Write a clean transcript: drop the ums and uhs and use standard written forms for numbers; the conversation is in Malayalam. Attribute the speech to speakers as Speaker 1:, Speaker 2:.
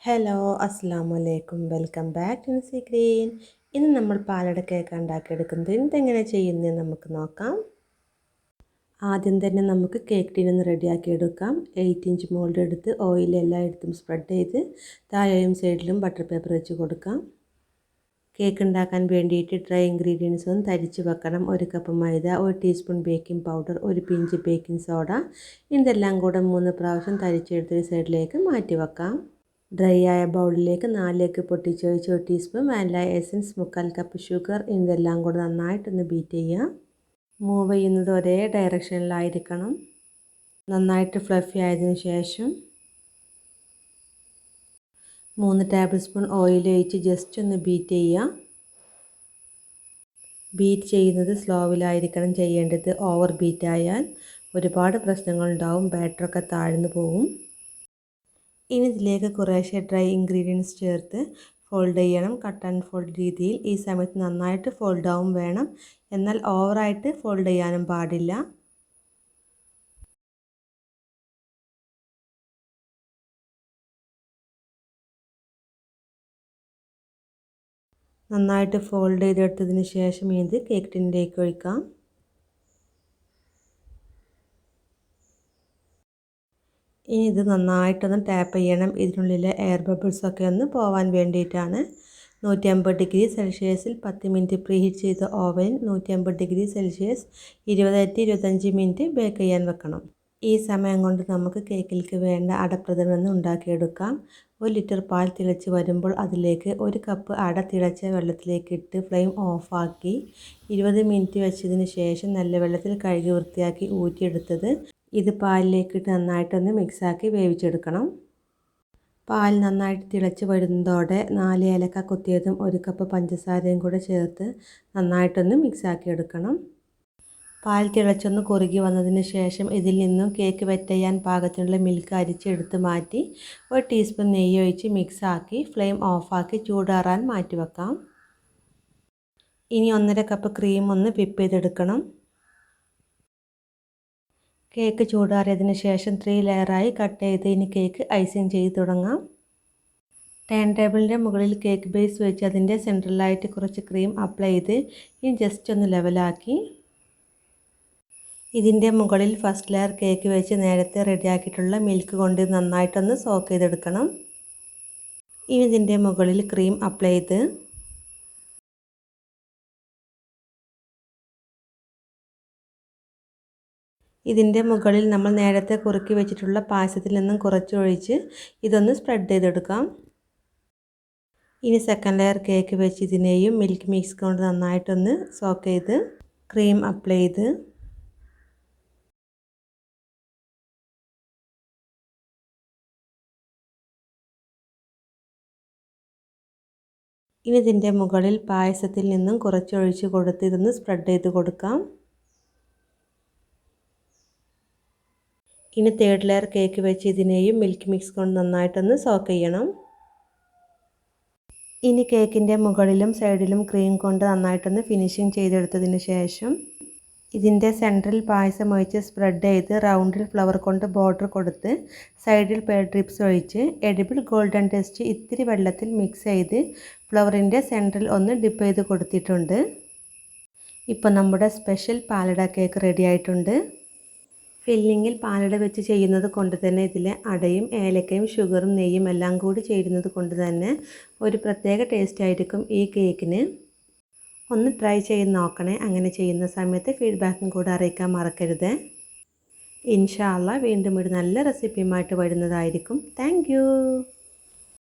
Speaker 1: ഹലോ അസ്സാമു അലൈക്കും വെൽക്കം ബാക്ക് ടു നിസി ഗ്രീൻ. ഇന്ന് നമ്മൾ പാലട കേക്ക് ഉണ്ടാക്കിയെടുക്കുന്നത് ഇതെങ്ങനെ ചെയ്യുന്നത് നമുക്ക് നോക്കാം. ആദ്യം തന്നെ നമുക്ക് കേക്ക് ടീൻ ഒന്ന് റെഡിയാക്കി എടുക്കാം. 8 ഇഞ്ച് മോൾഡ് എടുത്ത് ഓയിൽ എല്ലായിടത്തും സ്പ്രെഡ് ചെയ്ത് താഴെയും സൈഡിലും ബട്ടർ പേപ്പർ വെച്ച് കൊടുക്കാം. കേക്ക് ഉണ്ടാക്കാൻ വേണ്ടിയിട്ട് ഡ്രൈ ഇൻഗ്രീഡിയൻസ് ഒന്ന് തരിച്ച് വെക്കണം. 1 കപ്പ് മൈദ, 1 teaspoon baking powder, 1 pinch baking soda. ഇതെല്ലാം കൂടെ 3 പ്രാവശ്യം തരിച്ചെടുത്ത് സൈഡിലേക്ക് മാറ്റി വെക്കാം. ഡ്രൈ ആയ ബൗളിലേക്ക് 4 എഗ്ഗ് പൊട്ടിച്ചൊഴിച്ച് 1 teaspoon vanilla essence, 1/4 cup sugar ഇതെല്ലാം കൂടെ നന്നായിട്ടൊന്ന് ബീറ്റ് ചെയ്യുക. മൂവ് ചെയ്യുന്നത് ഒരേ ഡയറക്ഷനിലായിരിക്കണം. നന്നായിട്ട് ഫ്ലഫി ആയതിനു ശേഷം 3 ടേബിൾ സ്പൂൺ ഓയിൽ ഒഴിച്ച് ജസ്റ്റ് ഒന്ന് ബീറ്റ് ചെയ്യുക. ബീറ്റ് ചെയ്യുന്നത് സ്ലോവിലായിരിക്കണം ചെയ്യേണ്ടത്. ഓവർ ബീറ്റ് ആയാൽ ഒരുപാട് പ്രശ്നങ്ങളുണ്ടാവും, ബാറ്ററൊക്കെ താഴ്ന്നു പോകും. ഇനി ഇതിലേക്ക് കുറേശ്ശെ ഡ്രൈ ഇൻഗ്രീഡിയൻസ് ചേർത്ത് ഫോൾഡ് ചെയ്യണം. കട്ട് ആൻഡ് ഫോൾഡ് രീതിയിൽ. ഈ സമയത്ത് നന്നായിട്ട് ഫോൾഡ് ആവും വേണം, എന്നാൽ ഓവറായിട്ട് ഫോൾഡ് ചെയ്യാനും പാടില്ല. നന്നായിട്ട് ഫോൾഡ് ചെയ്തെടുത്തതിന് ശേഷം ഇത് കേക്ക് ടിന്നിലേക്ക് ഒഴിക്കാം. ഇനി ഇത് നന്നായിട്ടൊന്ന് ടാപ്പ് ചെയ്യണം. ഇതിനുള്ളിലെ എയർ ബബിൾസൊക്കെ ഒന്ന് പോവാൻ വേണ്ടിയിട്ടാണ്. 150 ഡിഗ്രി സെൽഷ്യസിൽ 10 മിനിറ്റ് പ്രീഹീറ്റ് ചെയ്ത ഓവനിൽ 150 ഡിഗ്രി സെൽഷ്യസ് 20-25 മിനിറ്റ് ബേക്ക് ചെയ്യാൻ വെക്കണം. ഈ സമയം കൊണ്ട് നമുക്ക് കേക്കിലേക്ക് വേണ്ട അടപ്രഥമൻ ഉണ്ടാക്കിയെടുക്കാം. 1 ലിറ്റർ പാൽ തിളച്ച് വരുമ്പോൾ അതിലേക്ക് 1 കപ്പ് അട തിളച്ച വെള്ളത്തിലേക്ക് ഇട്ട് ഫ്ലെയിം ഓഫാക്കി 20 മിനിറ്റ് വെച്ചതിന് ശേഷം നല്ല വെള്ളത്തിൽ കഴുകി വൃത്തിയാക്കി ഊറ്റിയെടുത്തത് ഇത് പാലിലേക്കിട്ട് നന്നായിട്ടൊന്ന് മിക്സാക്കി വേവിച്ചെടുക്കണം. പാൽ നന്നായിട്ട് തിളച്ച് വരുന്നതോടെ 4 ഏലക്ക കൊത്തിയതും 1 കപ്പ് പഞ്ചസാരയും കൂടെ ചേർത്ത് നന്നായിട്ടൊന്ന് മിക്സാക്കി എടുക്കണം. പാൽ തിളച്ചൊന്ന് കുറുകി വന്നതിന് ശേഷം ഇതിൽ നിന്നും കേക്ക് വെറ്റ് ചെയ്യാൻ പാകത്തിനുള്ള മിൽക്ക് അരിച്ചെടുത്ത് മാറ്റി 1 ടീസ്പൂൺ നെയ്യ് ഒഴിച്ച് മിക്സാക്കി ഫ്ലെയിം ഓഫാക്കി ചൂടാറാൻ മാറ്റി വെക്കാം. ഇനി 1.5 കപ്പ് ക്രീം ഒന്ന് വിപ്പ് ചെയ്തെടുക്കണം. കേക്ക് ചൂടാറിയതിന് ശേഷം 3 ലെയറായി കട്ട് ചെയ്ത് ഇനി കേക്ക് ഐസിങ് ചെയ്ത് തുടങ്ങാം. ടേൺ ടേബിളിൻ്റെ മുകളിൽ കേക്ക് ബേസ് വെച്ച് അതിൻ്റെ സെൻട്രലായിട്ട് കുറച്ച് ക്രീം അപ്ലൈ ചെയ്ത് ഇനി ജസ്റ്റ് ഒന്ന് ലെവലാക്കി ഇതിൻ്റെ മുകളിൽ ഫസ്റ്റ് ലെയർ കേക്ക് വെച്ച് നേരത്തെ റെഡിയാക്കിയിട്ടുള്ള മിൽക്ക് കൊണ്ട് നന്നായിട്ടൊന്ന് സോക്ക് ചെയ്തെടുക്കണം. ഇനി ഇതിൻ്റെ മുകളിൽ ക്രീം അപ്ലൈ ചെയ്ത് ഇതിൻ്റെ മുകളിൽ നമ്മൾ നേരത്തെ കുറുക്കി വെച്ചിട്ടുള്ള പായസത്തിൽ നിന്നും കുറച്ചൊഴിച്ച് ഇതൊന്ന് സ്പ്രെഡ് ചെയ്തെടുക്കാം. ഇനി സെക്കൻഡ് ലെയർ കേക്ക് വെച്ച് ഇതിനെയും മിൽക്ക് മിക്സ് കൊണ്ട് നന്നായിട്ടൊന്ന് സോക്ക് ചെയ്ത് ക്രീം അപ്ലൈ ചെയ്ത് ഇനി ഇതിൻ്റെ മുകളിൽ പായസത്തിൽ നിന്നും കുറച്ചൊഴിച്ച് കൊടുത്ത് ഇതൊന്ന് സ്പ്രെഡ് ചെയ്ത് കൊടുക്കാം. ഇനി തേർഡ് ലെയർ കേക്ക് വെച്ച് ഇതിനെയും മിൽക്ക് മിക്സ് കൊണ്ട് നന്നായിട്ടൊന്ന് സോക്ക് ചെയ്യണം. ഇനി കേക്കിൻ്റെ മുകളിലും സൈഡിലും ക്രീം കൊണ്ട് നന്നായിട്ടൊന്ന് ഫിനിഷിങ് ചെയ്തെടുത്തതിന് ശേഷം ഇതിൻ്റെ സെൻട്രൽ പായസം ഒഴിച്ച് സ്പ്രെഡ് ചെയ്ത് റൗണ്ടിൽ ഫ്ലവർ കൊണ്ട് ബോർഡർ കൊടുത്ത് സൈഡിൽ പേർ ഡ്രിപ്സ് ഒഴിച്ച് എഡിബിൾ ഗോൾഡൻ ടെസ്റ്റ് ഇത്തിരി വെള്ളത്തിൽ മിക്സ് ചെയ്ത് ഫ്ലവറിൻ്റെ സെൻട്രൽ ഒന്ന് ഡിപ്പ് ചെയ്ത് കൊടുത്തിട്ടുണ്ട്. ഇപ്പോൾ നമ്മുടെ സ്പെഷ്യൽ പാലട കേക്ക് റെഡി ആയിട്ടുണ്ട്. ഫില്ലിങ്ങിൽ പാലട വെച്ച് ചെയ്യുന്നത് കൊണ്ട് തന്നെ ഇതിലെ അടയും ഏലക്കയും ഷുഗറും നെയ്യും എല്ലാം കൂടി ചേരുന്നത് കൊണ്ട് തന്നെ ഒരു പ്രത്യേക ടേസ്റ്റ് ആയിരിക്കും ഈ കേക്കിന്. ഒന്ന് ട്രൈ ചെയ്ത് നോക്കണേ. അങ്ങനെ ചെയ്യുന്ന സമയത്ത് ഫീഡ്ബാക്കും കൂടെ അറിയിക്കാൻ മറക്കരുത്. ഇൻഷാ അല്ലാഹ് വീണ്ടും ഒരു നല്ല റെസിപ്പിയുമായിട്ട് വരുന്നതായിരിക്കും. Thank you.